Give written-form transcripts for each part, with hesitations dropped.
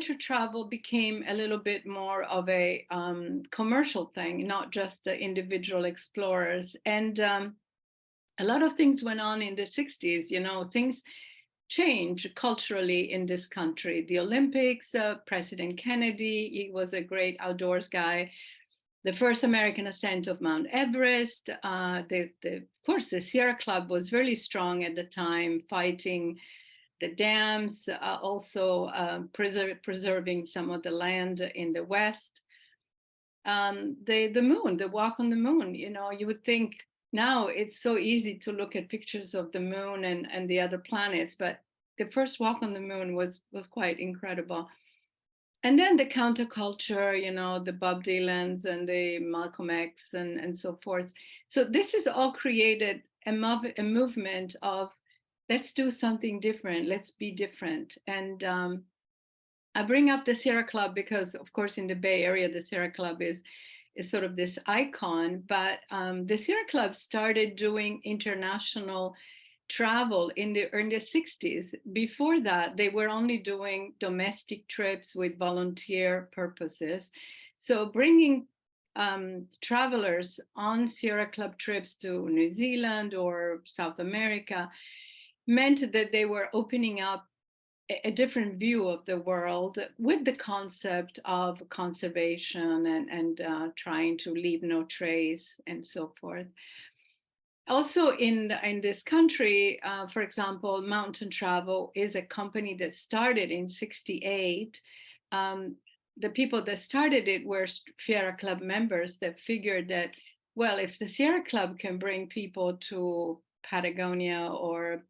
travel became a little bit more of a commercial thing, not just the individual explorers. And a lot of things went on in the 60s, things changed culturally in this country. The Olympics, President Kennedy, he was a great outdoors guy. The first American ascent of Mount Everest. Of course, the Sierra Club was really strong at the time, fighting the dams, also preserving some of the land in the West. The moon, the walk on the moon, you would think now it's so easy to look at pictures of the moon and the other planets, but the first walk on the moon was quite incredible. And then the counterculture, the Bob Dylans and the Malcolm X and so forth. So this has all created a movement of let's do something different, let's be different. And I bring up the Sierra Club because, of course, in the Bay Area, the Sierra Club is sort of this icon, but the Sierra Club started doing international travel in the 60s. Before that, they were only doing domestic trips with volunteer purposes. So bringing travelers on Sierra Club trips to New Zealand or South America meant that they were opening up a different view of the world with the concept of conservation and trying to leave no trace and so forth. Also in this country, for example, Mountain Travel is a company that started in 68. The people that started it were Sierra Club members that figured that, well, if the Sierra Club can bring people to Patagonia or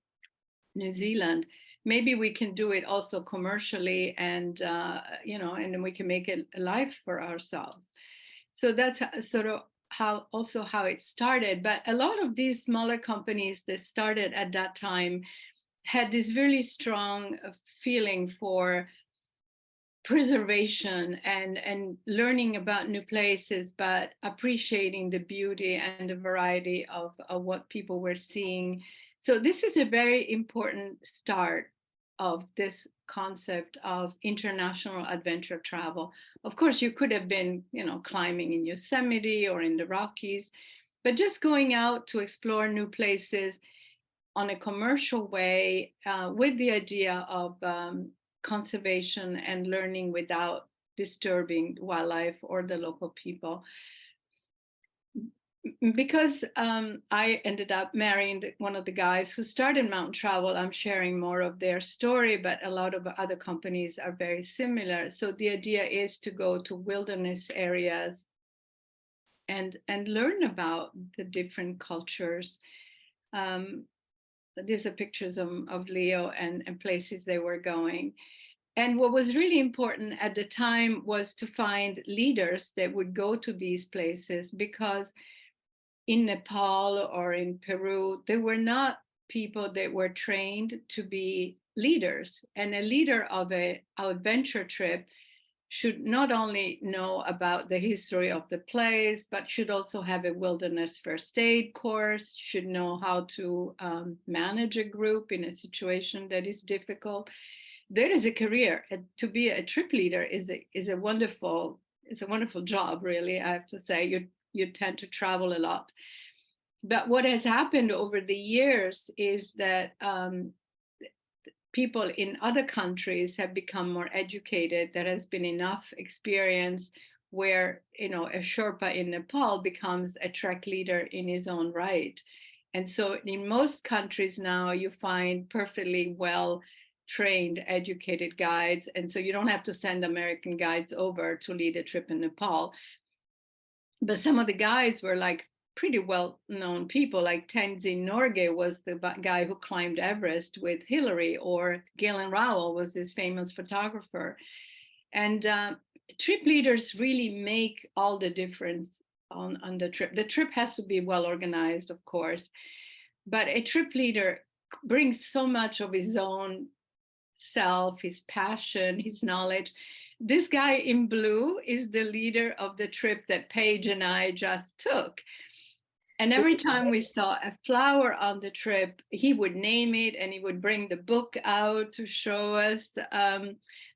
New Zealand, maybe we can do it also commercially and, and then we can make it a life for ourselves. So that's sort of how it started. But a lot of these smaller companies that started at that time had this really strong feeling for preservation and learning about new places, but appreciating the beauty and the variety of what people were seeing. So this is a very important start of this concept of international adventure travel. Of course, you could have been, climbing in Yosemite or in the Rockies, but just going out to explore new places on a commercial way with the idea of conservation and learning without disturbing wildlife or the local people. Because I ended up marrying one of the guys who started Mountain Travel, I'm sharing more of their story, but a lot of other companies are very similar. So the idea is to go to wilderness areas and learn about the different cultures. These are pictures of Leo and places they were going. And what was really important at the time was to find leaders that would go to these places, because in Nepal or in Peru, there were not people that were trained to be leaders. And a leader of an adventure trip should not only know about the history of the place, but should also have a wilderness first aid course, should know how to manage a group in a situation that is difficult. There is a career. To be a trip leader is a wonderful job, really, I have to say. You tend to travel a lot. But what has happened over the years is that people in other countries have become more educated. There has been enough experience where, a Sherpa in Nepal becomes a trek leader in his own right. And so in most countries now, you find perfectly well trained, educated guides. And so you don't have to send American guides over to lead a trip in Nepal. But some of the guides were like pretty well-known people, like Tenzin Norgay was the guy who climbed Everest with Hillary, or Galen Rowell was this famous photographer. And trip leaders really make all the difference on the trip. The trip has to be well organized, of course, but a trip leader brings so much of his own self, his passion, his knowledge. This guy in blue is the leader of the trip that Paige and I just took. And every time we saw a flower on the trip, he would name it and he would bring the book out to show us.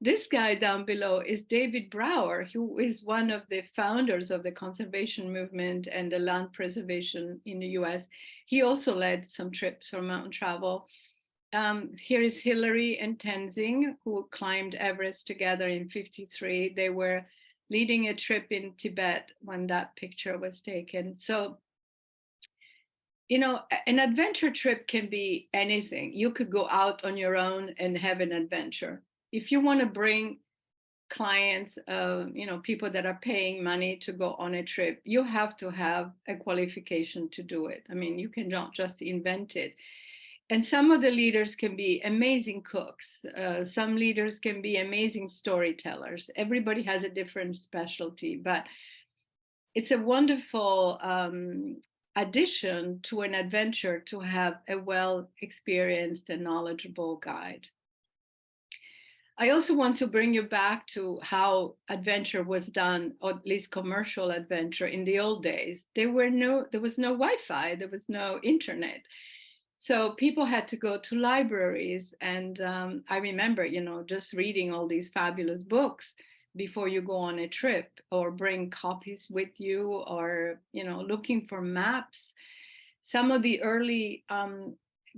This guy down below is David Brower, who is one of the founders of the conservation movement and the land preservation in the US. He also led some trips for mountain travel. Here is Hillary and Tenzing, who climbed Everest together in 53. They were leading a trip in Tibet when that picture was taken. So, you know, an adventure trip can be anything. You could go out on your own and have an adventure. If you want to bring clients, you know, people that are paying money to go on a trip, you have to have a qualification to do it. I mean, you cannot just invent it. And some of the leaders can be amazing cooks. Some leaders can be amazing storytellers. Everybody has a different specialty, but it's a wonderful addition to an adventure to have a well-experienced and knowledgeable guide. I also want to bring you back to how adventure was done, or at least commercial adventure in the old days. There was no Wi-Fi, there was no internet. So people had to go to libraries. And I remember, you know, just reading all these fabulous books before you go on a trip, or bring copies with you, or, you know, looking for maps. Some of the early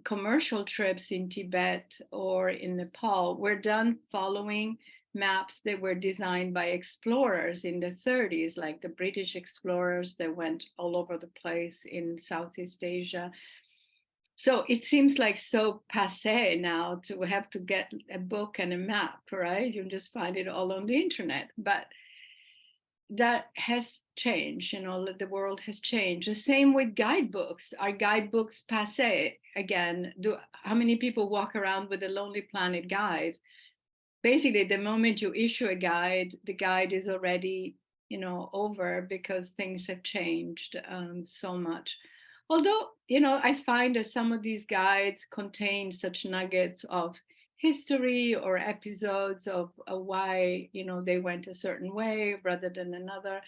commercial trips in Tibet or in Nepal were done following maps that were designed by explorers in the 30s, like the British explorers that went all over the place in Southeast Asia. So it seems like so passé now to have to get a book and a map, right? You just find it all on the internet. But that has changed, you know, the world has changed. The same with guidebooks. Are guidebooks passé again? How many people walk around with a Lonely Planet guide? Basically, the moment you issue a guide, the guide is already, you know, over, because things have changed so much. Although, you know, I find that some of these guides contain such nuggets of history or episodes of why, you know, they went a certain way rather than another.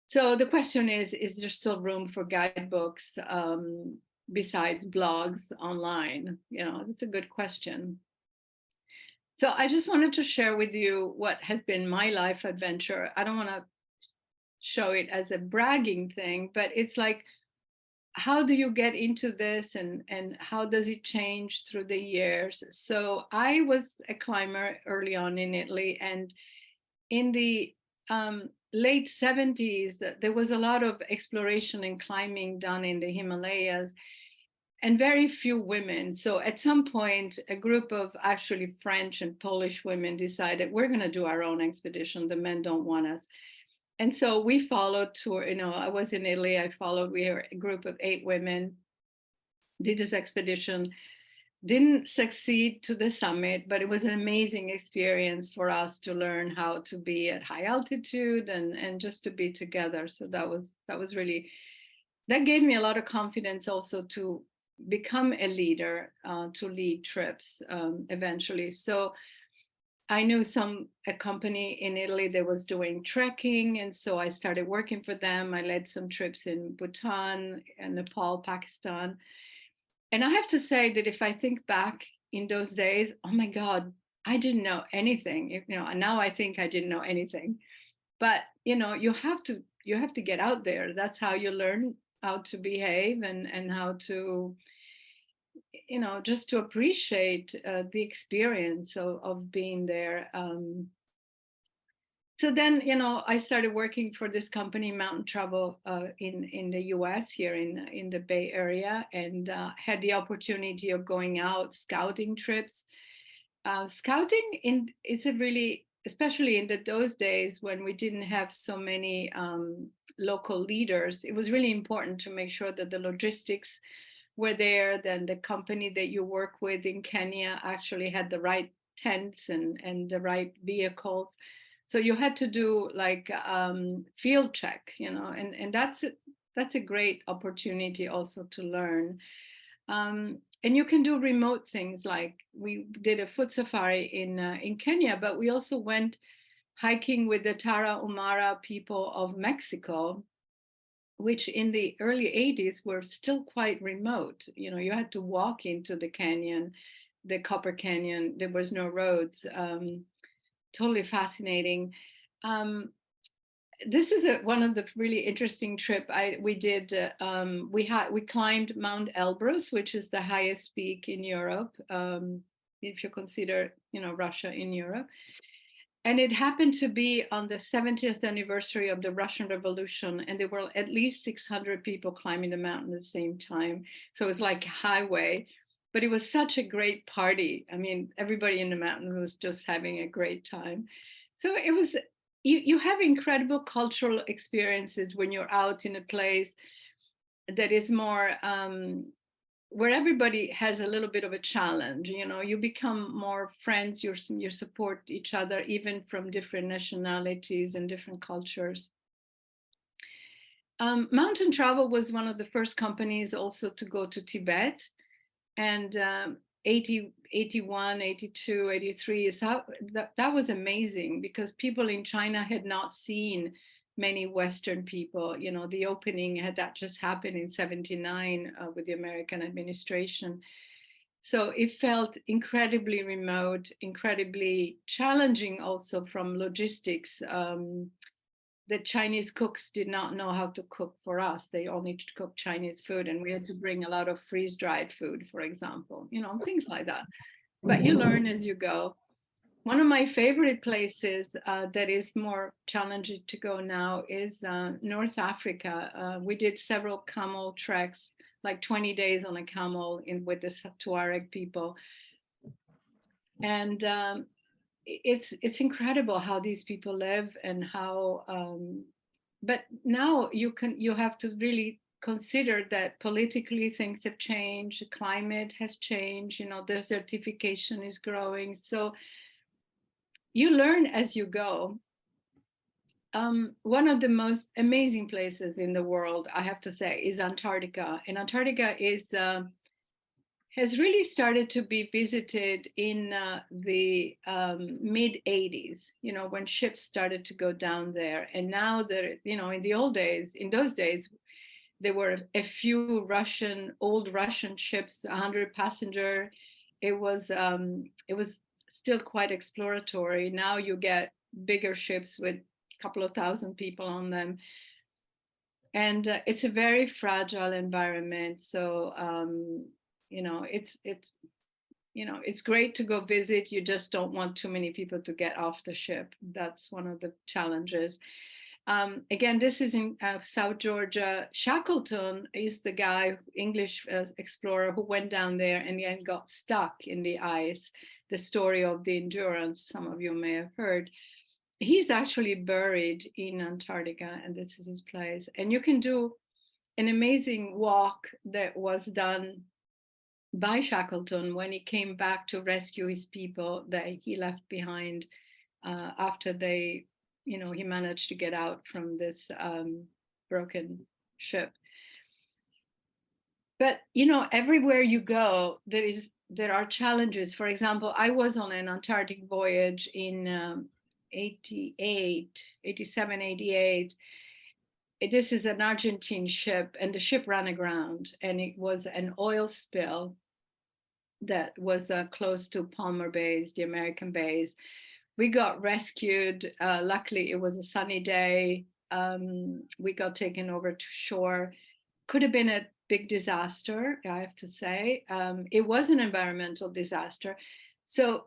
So the question is there still room for guidebooks besides blogs online? You know, that's a good question. So I just wanted to share with you what has been my life adventure. I don't want to show it as a bragging thing, but it's like, how do you get into this, and how does it change through the years? So I was a climber early on in Italy, and in the late 70s, there was a lot of exploration and climbing done in the Himalayas, and very few women. So at some point, a group of actually French and Polish women decided, we're going to do our own expedition. The men don't want us. And so we followed tour, you know, I was in Italy, we were a group of 8 women, did this expedition, didn't succeed to the summit, but it was an amazing experience for us to learn how to be at high altitude and just to be together. So that was really, that gave me a lot of confidence also to become a leader, to lead trips eventually. So I knew a company in Italy that was doing trekking, and so I started working for them. I led some trips in Bhutan and Nepal, Pakistan. And I have to say that if I think back in those days, oh my God, I didn't know anything. You know, now I think I didn't know anything. But you know, you have to get out there. That's how you learn how to behave and how to, you know, just to appreciate the experience of being there. So then, you know, I started working for this company, Mountain Travel, in the US here in the Bay Area, and had the opportunity of going out scouting trips. Scouting it's a really, especially in those days when we didn't have so many local leaders, it was really important to make sure that the logistics were there. Then the company that you work with in Kenya actually had the right tents and the right vehicles. So you had to do like field check, you know, and that's a great opportunity also to learn. And you can do remote things, like we did a foot safari in Kenya, but we also went hiking with the Tarahumara people of Mexico. which in the early 80s were still quite remote. You know, you had to walk into the canyon, the Copper Canyon. There was no roads. Totally fascinating. This is one of the really interesting trip we did. We climbed Mount Elbrus, which is the highest peak in Europe, if you consider, you know, Russia in Europe. And it happened to be on the 70th anniversary of the Russian Revolution, and there were at least 600 people climbing the mountain at the same time. So it was like a highway, but it was such a great party. I mean, everybody in the mountain was just having a great time. So it was, you have incredible cultural experiences when you're out in a place that is more where everybody has a little bit of a challenge. You know, you become more friends, you support each other, even from different nationalities and different cultures. Mountain Travel was one of the first companies also to go to Tibet, and 80, 81, 82, 83 is how that was amazing, because people in China had not seen many Western people. You know, the opening had that just happened in 79 with the American administration. So it felt incredibly remote, incredibly challenging also from logistics. The Chinese cooks did not know how to cook for us. They only cook Chinese food, and we had to bring a lot of freeze-dried food, for example, you know, things like that. But you learn as you go. One of my favorite places that is more challenging to go now is North Africa. We did several camel treks, like 20 days on a camel with the Tuareg people. And it's incredible how these people live, and how but now you have to really consider that politically things have changed, climate has changed, you know, desertification is growing. So you learn as you go. One of the most amazing places in the world, I have to say, is Antarctica. And Antarctica has really started to be visited in the mid 80s, you know, when ships started to go down there. And now that, you know, in those days, there were a few old Russian ships, 100 passenger. It was still quite exploratory. Now you get bigger ships with a couple of thousand people on them. And it's a very fragile environment. So, you know, it's great to go visit. You just don't want too many people to get off the ship. That's one of the challenges. Again, this is in South Georgia. Shackleton is the guy, English explorer, who went down there and then got stuck in the ice. The story of the Endurance, some of you may have heard. He's actually buried in Antarctica, and this is his place. And you can do an amazing walk that was done by Shackleton when he came back to rescue his people that he left behind after he managed to get out from this broken ship. But, you know, everywhere you go, there are challenges. For example, I was on an Antarctic voyage in 88, 87, 88. This is an Argentine ship, and the ship ran aground, and it was an oil spill that was close to Palmer Bays, the American bays. We got rescued. Luckily, it was a sunny day. We got taken over to shore. Could have been a big disaster, I have to say. It was an environmental disaster. So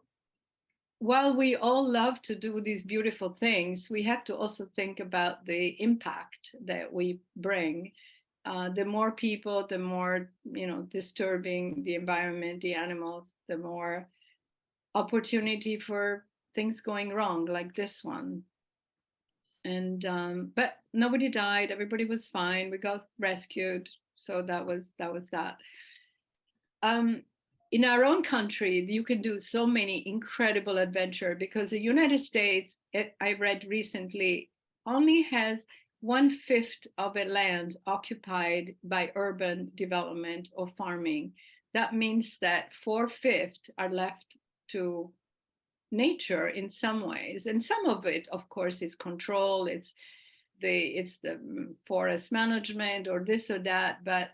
while we all love to do these beautiful things, we have to also think about the impact that we bring. The more people, the more, you know, disturbing the environment, the animals, the more opportunity for things going wrong, like this one. And but nobody died. Everybody was fine. We got rescued. So that was that. In our own country, you can do so many incredible adventure, because the United States, I read recently, only has 1/5 of a land occupied by urban development or farming. That means that 4/5 are left to nature in some ways. And some of it, of course, is control, it's it's the forest management or this or that, but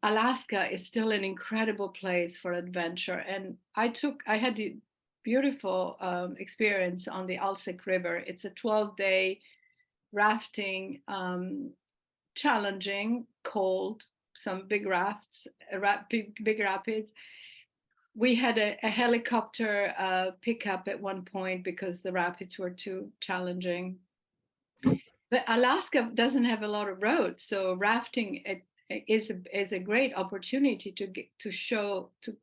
Alaska is still an incredible place for adventure. And I had the beautiful experience on the Alsek River. It's a 12-day rafting, challenging, cold, some big rafts, big rapids. We had a helicopter pickup at one point because the rapids were too challenging. But Alaska doesn't have a lot of roads, so rafting is a great opportunity to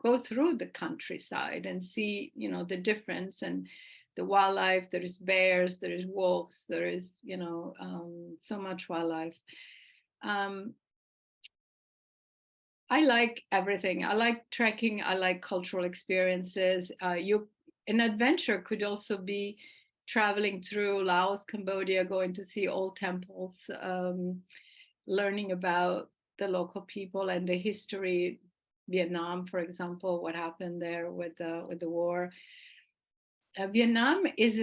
go through the countryside and see, you know, the difference and the wildlife. There is bears, there is wolves, there is, you know, so much wildlife. I like everything. I like trekking. I like cultural experiences. An adventure could also be traveling through Laos, Cambodia, going to see old temples, learning about the local people and the history. Vietnam, for example, what happened there with the war. Vietnam is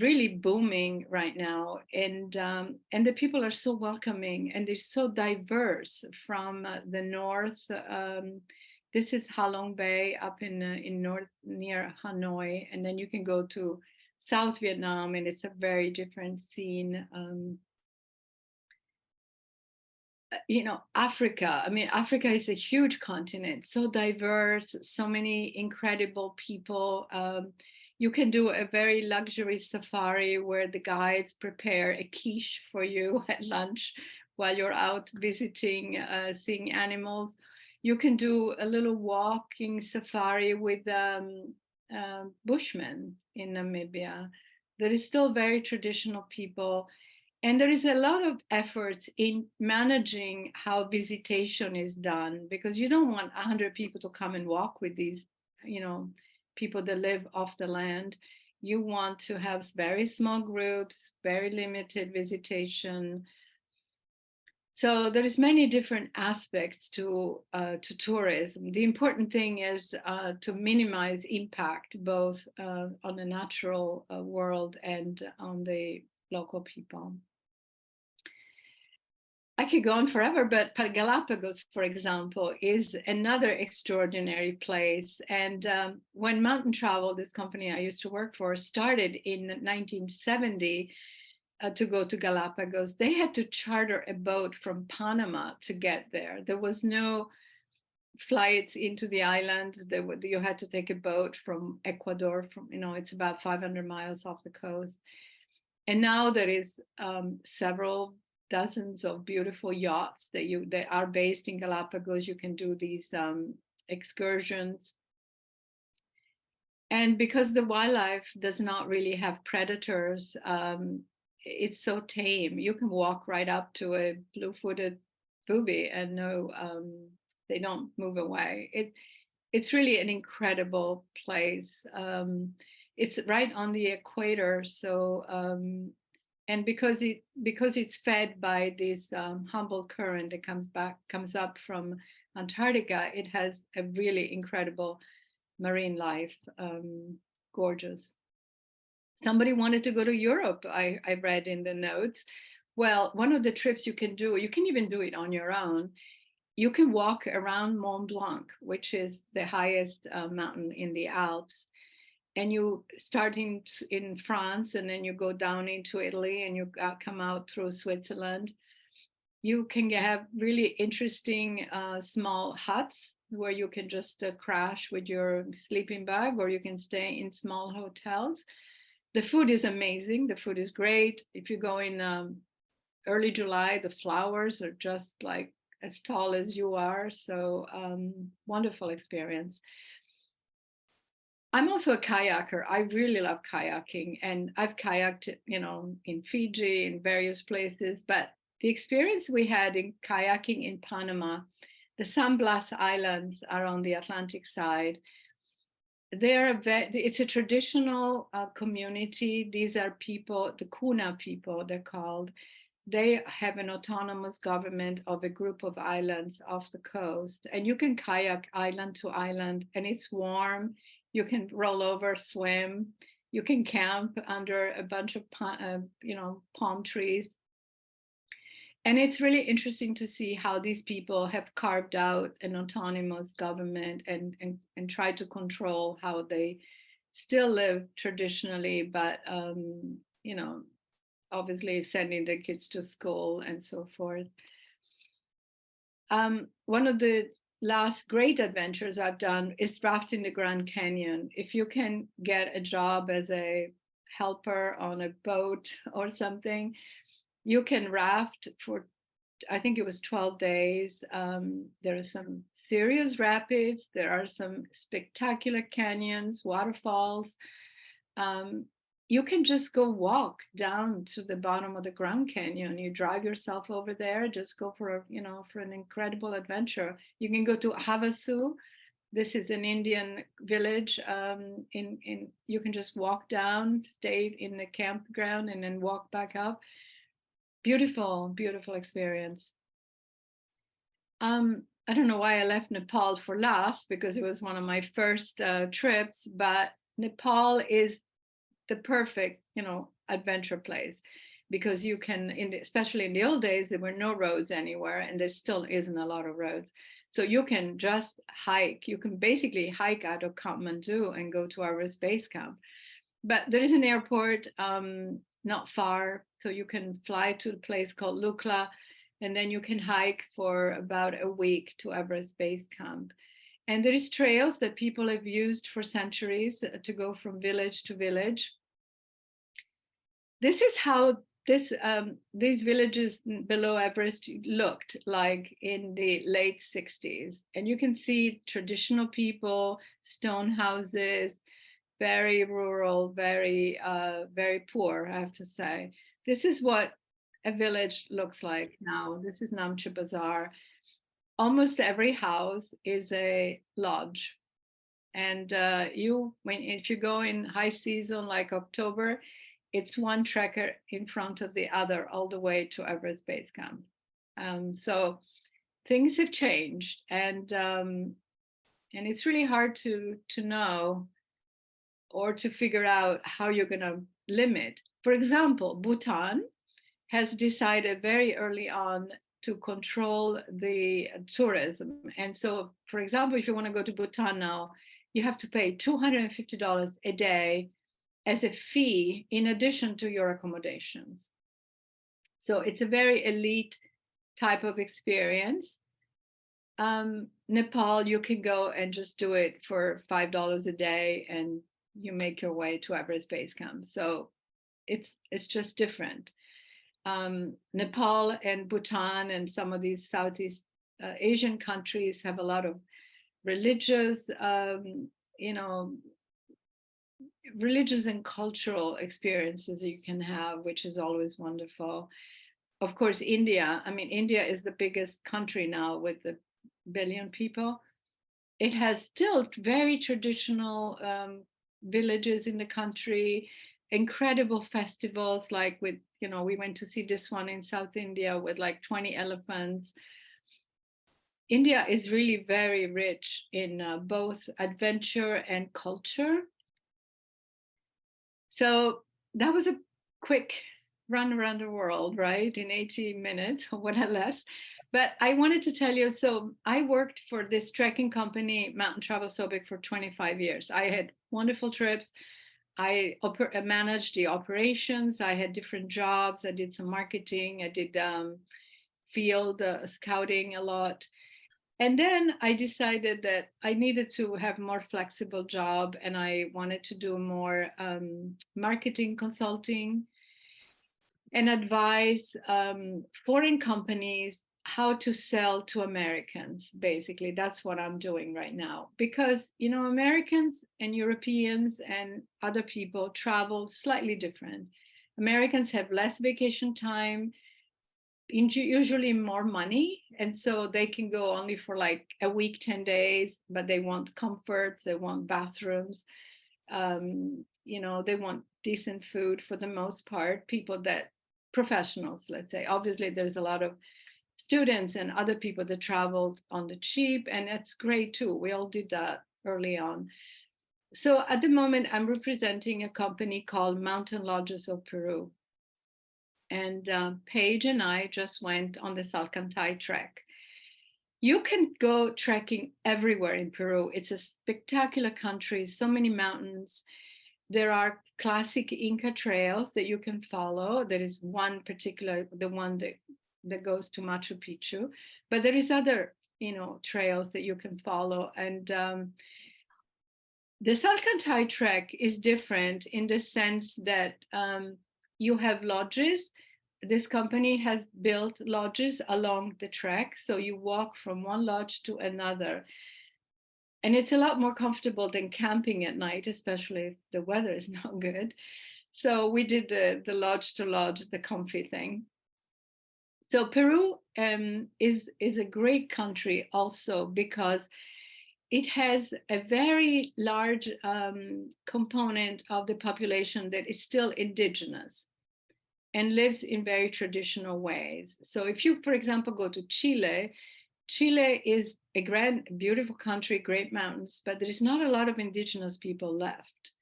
really booming right now, and the people are so welcoming and they're so diverse from the north. This is Ha Long Bay up in north near Hanoi, and then you can go to South Vietnam, and it's a very different scene. You know, Africa. I mean, Africa is a huge continent, so diverse, so many incredible people. You can do a very luxury safari where the guides prepare a quiche for you at lunch while you're out visiting, seeing animals. You can do a little walking safari with Bushmen in Namibia. There is still very traditional people. And there is a lot of effort in managing how visitation is done, because you don't want 100 people to come and walk with these, you know, people that live off the land. You want to have very small groups, very limited visitation. So there is many different aspects to tourism. The important thing is to minimize impact both on the natural world and on the local people. I could go on forever, but Galapagos, for example, is another extraordinary place. And when Mountain Travel, this company I used to work for, started in 1970 to go to Galapagos, they had to charter a boat from Panama to get there. There was no flights into the island. You had to take a boat from Ecuador. From, you know, it's about 500 miles off the coast. And now there is several dozens of beautiful yachts that are based in Galapagos. You can do these excursions. And because the wildlife does not really have predators, it's so tame. You can walk right up to a blue-footed booby and they don't move away. It's really an incredible place. It's right on the equator, so and because it's fed by this Humboldt current that comes up from Antarctica, it has a really incredible marine life, gorgeous. Somebody wanted to go to Europe, I read in the notes. Well, one of the trips you can do, you can even do it on your own. You can walk around Mont Blanc, which is the highest mountain in the Alps. And you start in France, and then you go down into Italy, and you come out through Switzerland. You can have really interesting small huts where you can just crash with your sleeping bag, or you can stay in small hotels. The food is amazing. The food is great. If you go in early July, the flowers are just like as tall as you are. So wonderful experience. I'm also a kayaker. I really love kayaking, and I've kayaked, you know, in Fiji, in various places. But the experience we had in kayaking in Panama, the San Blas Islands are on the Atlantic side. It's a traditional community. These are people, the Kuna people, they're called. They have an autonomous government of a group of islands off the coast, and you can kayak island to island, and it's warm. You can roll over, swim. You can camp under a bunch of palm trees. And it's really interesting to see how these people have carved out an autonomous government and try to control how they still live traditionally, but obviously sending the kids to school and so forth. One of the last great adventures I've done is rafting the Grand Canyon. If you can get a job as a helper on a boat or something, you can raft for, I think it was 12 days. There are some serious rapids. There are some spectacular canyons, waterfalls. You can just go walk down to the bottom of the Grand Canyon. You drive yourself over there, just go for an incredible adventure. You can go to Havasu. This is an Indian village. You can just walk down, stay in the campground, and then walk back up. Beautiful, beautiful experience. I don't know why I left Nepal for last, because it was one of my first trips, but Nepal is the perfect, adventure place, because you can, especially in the old days, there were no roads anywhere, and there still isn't a lot of roads. So you can just hike. You can basically hike out of Kathmandu and go to our base camp. But there is an airport not far, so you can fly to a place called Lukla, and then you can hike for about a week to Everest Base Camp. And there is trails that people have used for centuries to go from village to village. This is how these villages below Everest looked like in the late 60s. And you can see traditional people, stone houses, very rural, very, very poor, I have to say. This is what a village looks like now. This is Namche Bazaar. Almost every house is a lodge. And if you go in high season like October, it's one trekker in front of the other all the way to Everest Base Camp. So things have changed, and it's really hard to know or to figure out how you're going to limit. For example, Bhutan has decided very early on to control the tourism. And so, for example, if you want to go to Bhutan now, you have to pay $250 a day as a fee in addition to your accommodations. So it's a very elite type of experience. Nepal, you can go and just do it for $5 a day and you make your way to Everest Base Camp. So it's just different. Nepal and Bhutan and some of these Southeast Asian countries have a lot of religious, religious and cultural experiences you can have, which is always wonderful. Of course, India. I mean, India is the biggest country now with 1 billion people. It has still very traditional villages in the country, incredible festivals, like with, we went to see this one in South India with like 20 elephants. India is really very rich in both adventure and culture. So that was a quick run around the world, right? In 80 minutes or what less. But I wanted to tell you, so I worked for this trekking company, Mountain Travel Sobek, for 25 years. I had wonderful trips. I managed the operations. I had different jobs. I did some marketing. I did field scouting a lot. And then I decided that I needed to have a more flexible job, and I wanted to do more marketing consulting and advise foreign companies how to sell to Americans. Basically, that's what I'm doing right now. Because, Americans and Europeans and other people travel slightly different. Americans have less vacation time, usually more money, and so they can go only for like a week, 10 days, but they want comfort, they want bathrooms, they want decent food for the most part. Professionals, let's say. Obviously there's a lot of students and other people that traveled on the cheap, and that's great too. We all did that early on. So at the moment, I'm representing a company called Mountain Lodges of Peru. And Paige and I just went on the Salcantay trek. You can go trekking everywhere in Peru. It's a spectacular country, so many mountains. There are classic Inca trails that you can follow. There is one particular, the one that goes to Machu Picchu, but there is other, trails that you can follow. And the Salcantay trek is different in the sense that you have lodges. This company has built lodges along the trek, so you walk from one lodge to another. And it's a lot more comfortable than camping at night, especially if the weather is not good. So we did the lodge to lodge, the comfy thing. So Peru is a great country also because it has a very large component of the population that is still indigenous and lives in very traditional ways. So if you, for example, go to Chile, Chile is a grand, beautiful country, great mountains, but there is not a lot of indigenous people left.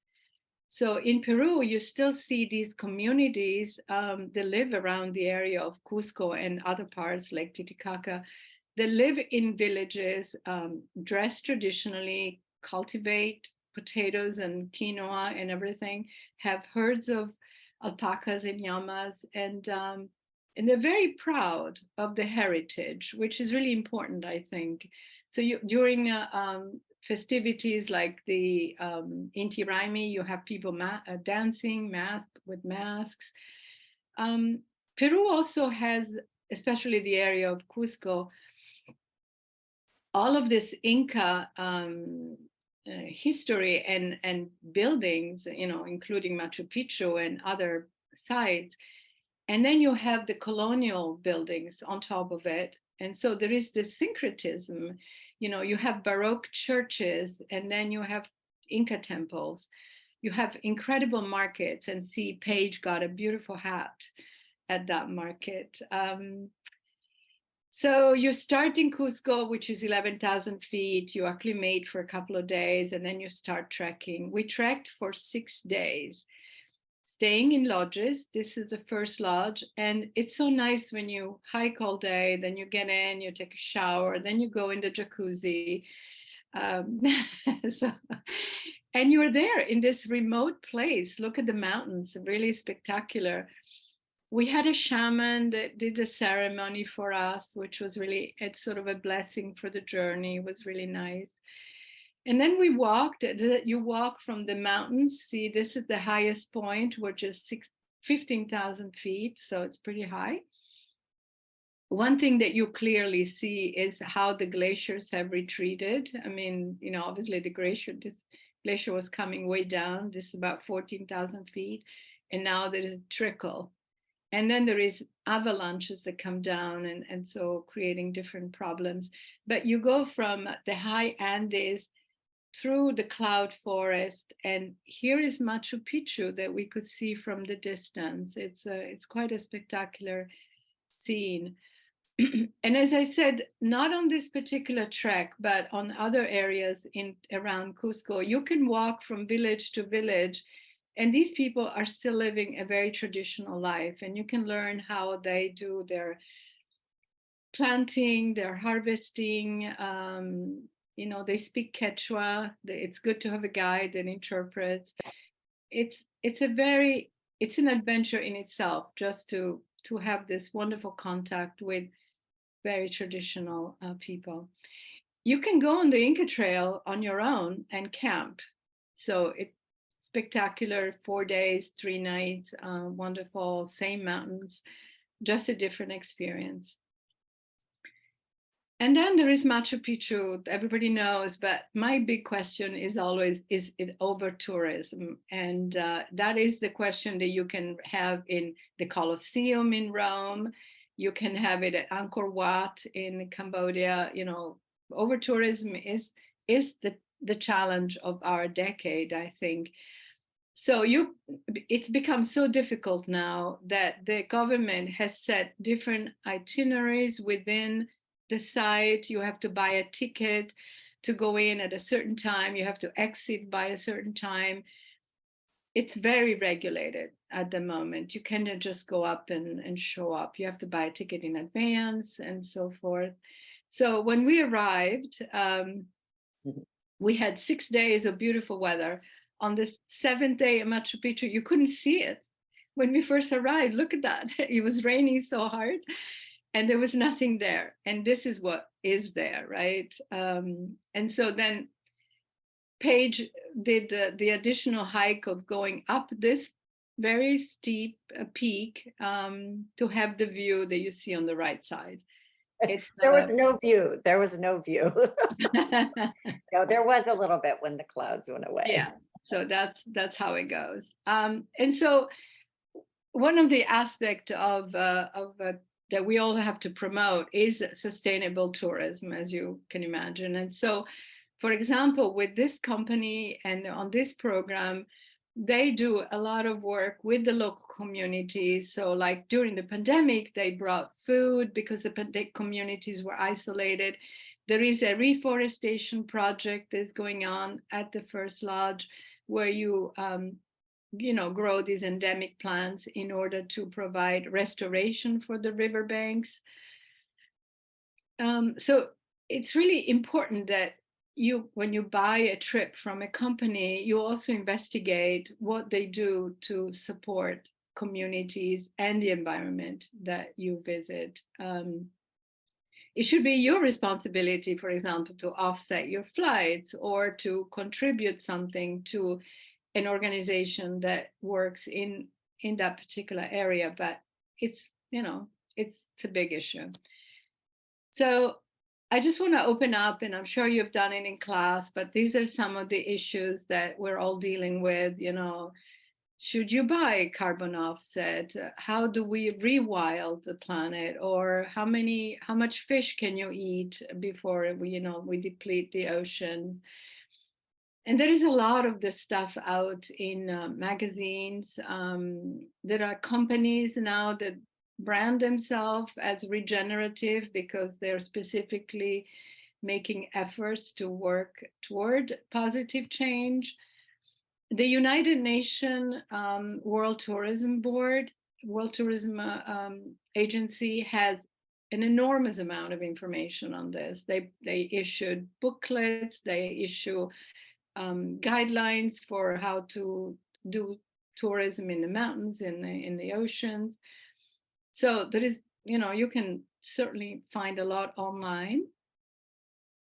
So in Peru, you still see these communities that live around the area of Cusco and other parts like Titicaca. They live in villages, dress traditionally, cultivate potatoes and quinoa and everything, have herds of alpacas and llamas, and they're very proud of the heritage, which is really important, I think. So during festivities like the Inti Raymi, you have people dancing with masks. Peru also has, especially the area of Cusco, all of this Inca history and buildings, including Machu Picchu and other sites. And then you have the colonial buildings on top of it. And so there is this syncretism. You have Baroque churches, and then you have Inca temples. You have incredible markets, and see, Paige got a beautiful hat at that market. So you start in Cusco, which is 11,000 feet. You acclimate for a couple of days, and then you start trekking. We trekked for 6 days, staying in lodges. This is the first lodge. And it's so nice when you hike all day, then you get in, you take a shower, then you go in the jacuzzi. So, and you're there in this remote place. Look at the mountains, really spectacular. We had a shaman that did the ceremony for us, which was really, it's sort of a blessing for the journey. It was really nice. And then we walked, you walk from the mountains. See, this is the highest point, which is 15,000 feet. So it's pretty high. One thing that you clearly see is how the glaciers have retreated. I mean, obviously this glacier was coming way down. This is about 14,000 feet. And now there is a trickle. And then there is avalanches that come down and so creating different problems. But you go from the high Andes through the cloud forest, and here is Machu Picchu that we could see from the distance. It's quite a spectacular scene. And as I said, not on this particular trek, but on other areas around Cusco, you can walk from village to village, and these people are still living a very traditional life, and you can learn how they do their planting, their harvesting. They speak Quechua. It's good to have a guide that interprets. It's an adventure in itself, just to have this wonderful contact with very traditional people. You can go on the Inca Trail on your own and camp. So it's spectacular, 4 days, 3 nights, wonderful, same mountains, just a different experience. And then there is Machu Picchu, everybody knows, but my big question is always, is it over tourism? And that is the question that you can have in the Colosseum in Rome. You can have it at Angkor Wat in Cambodia. Over tourism is the challenge of our decade, I think. So it's become so difficult now that the government has set different itineraries within the site. You have to buy a ticket. to go in at a certain time. You have to exit by a certain time. It's very regulated at the moment. You cannot just go up and show up. You have to buy a ticket in advance and so forth. So when we arrived, we had 6 days of beautiful weather. On the 7th day in Machu Picchu, you couldn't see it. When we first arrived, look at that. It was raining so hard and there was nothing there. And this is what is there, right? And so then Paige did the additional hike of going up this very steep peak to have the view that you see on the right side. There was no view. There was no view. No, there was a little bit when the clouds went away. Yeah, so that's how it goes. And so one of the aspects of that we all have to promote is sustainable tourism, as you can imagine. And so, for example, with this company and on this program, they do a lot of work with the local communities. So like during the pandemic, they brought food because the communities were isolated. There is a reforestation project that's going on at the First Lodge where you grow these endemic plants in order to provide restoration for the riverbanks. So it's really important that when you buy a trip from a company, you also investigate what they do to support communities and the environment that you visit. It should be your responsibility, for example, to offset your flights or to contribute something to an organization that works in that particular area. But it's a big issue. So I just want to open up, and I'm sure you've done it in class, but these are some of the issues that we're all dealing with. Should you buy a carbon offset? How do we rewild the planet? Or how much fish can you eat before we deplete the ocean? And there is a lot of this stuff out in magazines. There are companies now that brand themselves as regenerative because they're specifically making efforts to work toward positive change. The United Nations World Tourism Agency has an enormous amount of information on this. They issued booklets, they issue guidelines for how to do tourism in the mountains, in the oceans. So there is, you can certainly find a lot online.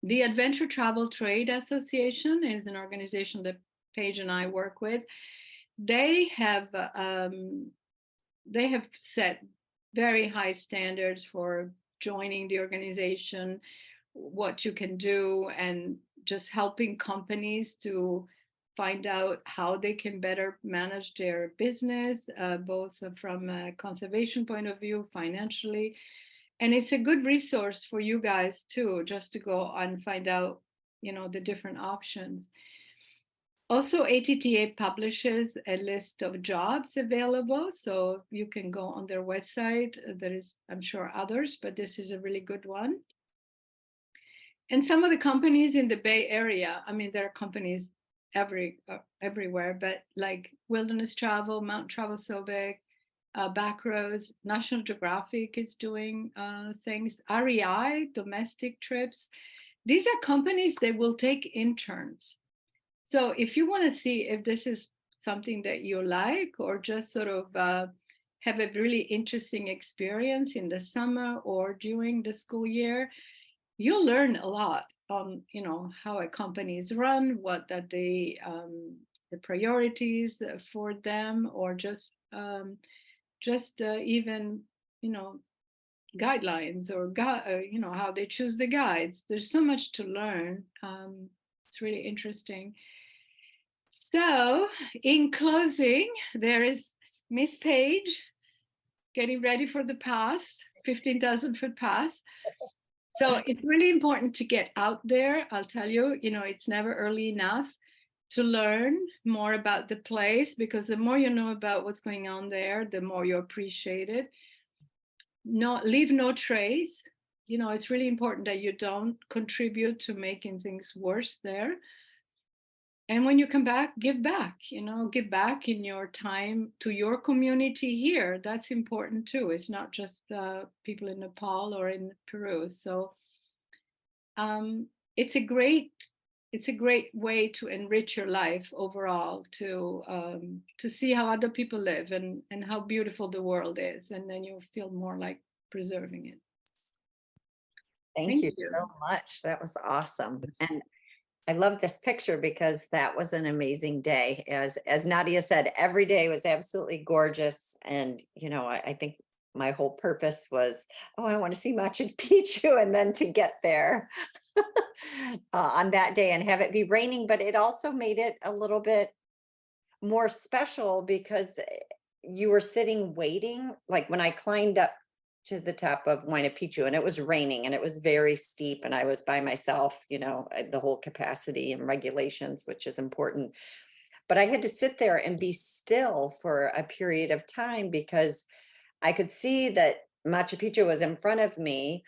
The Adventure Travel Trade Association is an organization that Paige and I work with. They have set very high standards for joining the organization, what you can do, and just helping companies to find out how they can better manage their business, both from a conservation point of view, financially. And it's a good resource for you guys too, just to go and find out, the different options. Also, ATTA publishes a list of jobs available, so you can go on their website. There is, I'm sure, others, but this is a really good one. And some of the companies in the Bay Area, there are companies everywhere, but like Wilderness Travel, Mountain Travel Sobek, Backroads, National Geographic is doing things, REI, Domestic Trips. These are companies that will take interns. So if you want to see if this is something that you like, or just sort of have a really interesting experience in the summer or during the school year, you'll learn a lot on, how a company is run, what are the priorities for them, or just even, guidelines or how they choose the guides. There's so much to learn. It's really interesting. So in closing, there is Miss Paige getting ready for the pass, 15,000-foot pass. So it's really important to get out there. I'll tell you, it's never early enough to learn more about the place, because the more you know about what's going on there, the more you appreciate it. Leave no trace. you know, it's really important that you don't contribute to making things worse there. And when you come back, give back, you know, give back in your time to your community here. That's important too. It's not just people in Nepal or in Peru. So um, it's a great it's a great way to enrich your life overall, to see how other people live and how beautiful the world is, and then you feel more like preserving it. Thank Thank you you. so much. That was awesome. And I love this picture because that was an amazing day. As Nadia said, every day was absolutely gorgeous. And, you know, I think my whole purpose was, oh, I want to see Machu Picchu, and then to get there on that day and have it be raining. But it also made it a little bit more special because you were sitting waiting. Like when I climbed up to the top of Huayna Picchu, and it was raining and it was very steep, and I was by myself, you know, the whole capacity and regulations, which is important. But I had to sit there and be still for a period of time because I could see that Machu Picchu was in front of me,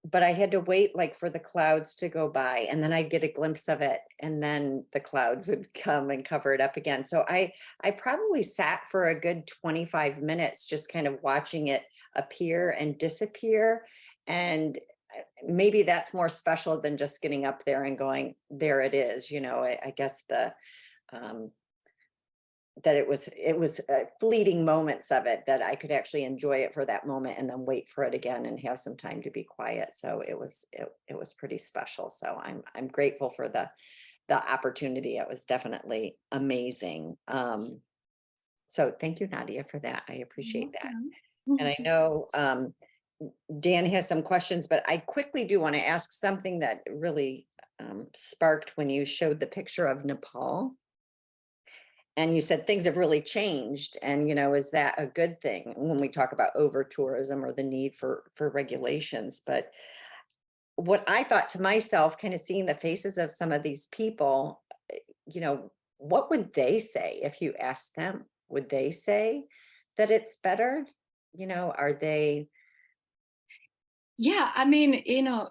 but I had to wait like for the clouds to go by, and then I'd get a glimpse of it, and then the clouds would come and cover it up again. So I probably sat for a good 25 minutes just kind of watching it appear and disappear. And maybe that's more special than just getting up there and going, there it is. You know, I guess um, that it was fleeting moments of it, that I could actually enjoy it for that moment and then wait for it again and have some time to be quiet. So it was pretty special. So I'm grateful for the opportunity. It was definitely amazing. So thank you, Nadia, for that. I appreciate that. And I know Dan has some questions, but I quickly do want to ask something that really sparked when you showed the picture of Nepal. And you said things have really changed. And, you know, is that a good thing when we talk about over tourism or the need for regulations? But what I thought to myself, kind of seeing the faces of some of these people, you know, what would they say if you asked them? Would they say that it's better? You know, are they? Yeah, I mean, you know,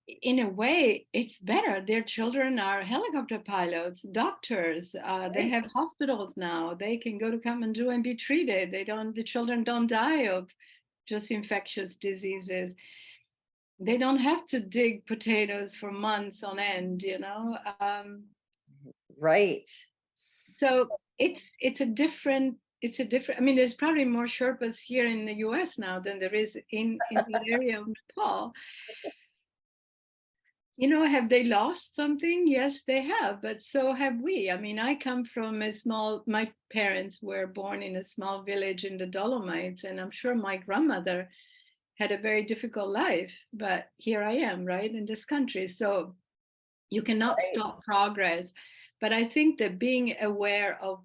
in a way, it's better. Their children are helicopter pilots, doctors. They Right. have hospitals now. They can go to Kathmandu and be treated. The children don't die of just infectious diseases. They don't have to dig potatoes for months on end, you know. Right. So it's a different. I mean, there's probably more Sherpas here in the US now than there is in the area of Nepal. You know, have they lost something? Yes, they have, but so have we. I mean, I come from my parents were born in a small village in the Dolomites, and I'm sure my grandmother had a very difficult life, but here I am, right, in this country. So you cannot Right. stop progress. But I think that being aware of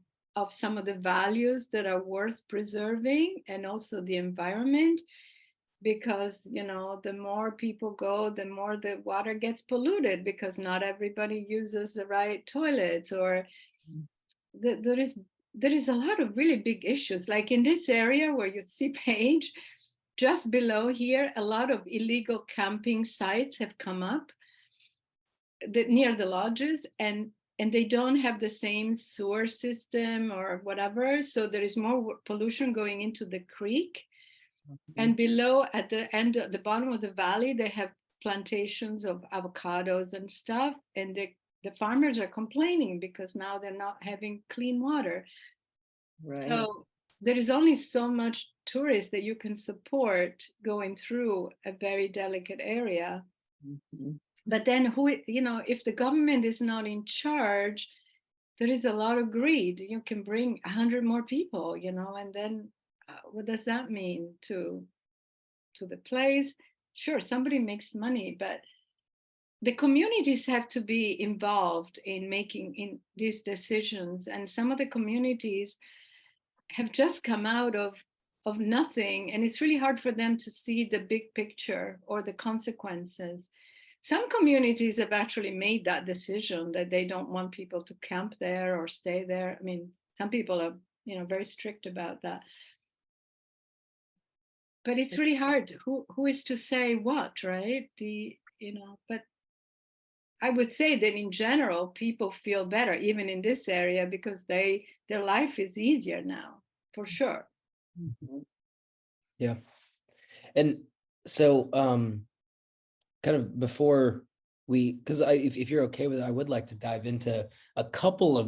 some of the values that are worth preserving, and also the environment, because you know, the more people go, the more the water gets polluted, because not everybody uses the right toilets, or there is a lot of really big issues, like in this area where you see Paige, just below here a lot of illegal camping sites have come up near the lodges, and they don't have the same sewer system or whatever, so there is more pollution going into the creek. Mhm. And below, at the end, at the bottom of the valley, they have plantations of avocados and stuff. And the farmers are complaining because now they're not having clean water. Right. So there is only so much tourists that you can support going through a very delicate area. Mhm. But then you know, if the government is not in charge, there is a lot of greed. You can bring 100 more people, you know, and then what does that mean to the place? Sure, somebody makes money, but the communities have to be involved in making in these decisions. And some of the communities have just come out of nothing, and it's really hard for them to see the big picture or the consequences. Some communities have actually made that decision that they don't want people to camp there or stay there. I mean, some people are, you know, very strict about that. But it's really hard. Who is to say what, right? But I would say that in general, people feel better, even in this area, because their life is easier now, for sure. Mhm. Yeah. And so kind of before we, because if you're okay with it, I would like to dive into a couple of